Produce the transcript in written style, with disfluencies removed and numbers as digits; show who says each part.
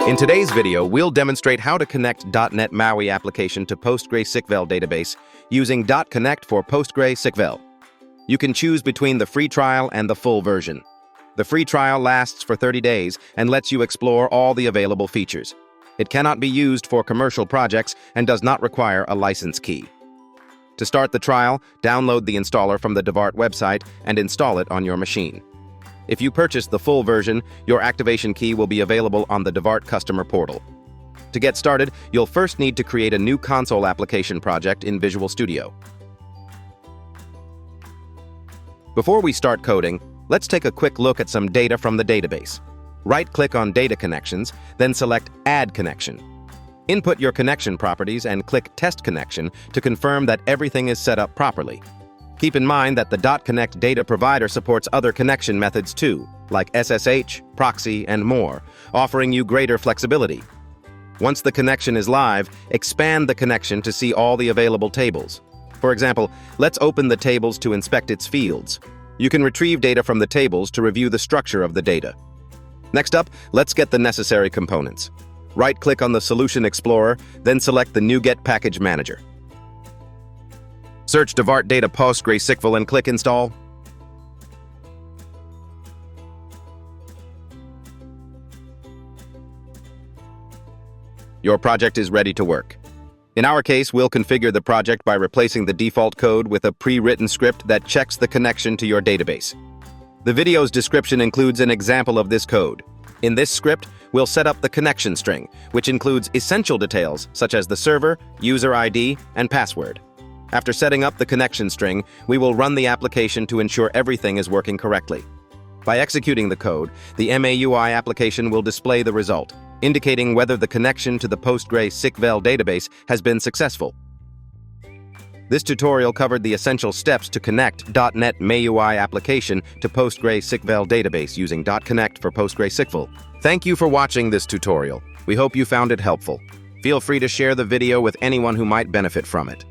Speaker 1: In today's video, we'll demonstrate how to connect .NET MAUI application to PostgreSQL database using dotConnect for PostgreSQL. You can choose between the free trial and the full version. The free trial lasts for 30 days and lets you explore all the available features. It cannot be used for commercial projects and does not require a license key. To start the trial, download the installer from the Devart website and install it on your machine. If you purchase the full version, your activation key will be available on the Devart customer portal. To get started, you'll first need to create a new console application project in Visual Studio. Before we start coding, let's take a quick look at some data from the database. Right-click on Data Connections, then select Add Connection. Input your connection properties and click Test Connection to confirm that everything is set up properly. Keep in mind that the dotConnect data provider supports other connection methods too, like SSH, proxy, and more, offering you greater flexibility. Once the connection is live, expand the connection to see all the available tables. For example, let's open the tables to inspect its fields. You can retrieve data from the tables to review the structure of the data. Next up, let's get the necessary components. Right-click on the Solution Explorer, then select the NuGet Package Manager. Search Devart Data PostgreSQL and click Install. Your project is ready to work. In our case, we'll configure the project by replacing the default code with a pre-written script that checks the connection to your database. The video's description includes an example of this code. In this script, we'll set up the connection string, which includes essential details such as the server, user ID, and password. After setting up the connection string, we will run the application to ensure everything is working correctly. By executing the code, the MAUI application will display the result, indicating whether the connection to the PostgreSQL database has been successful. This tutorial covered the essential steps to connect .NET MAUI application to PostgreSQL database using dotConnect for PostgreSQL. Thank you for watching this tutorial. We hope you found it helpful. Feel free to share the video with anyone who might benefit from it.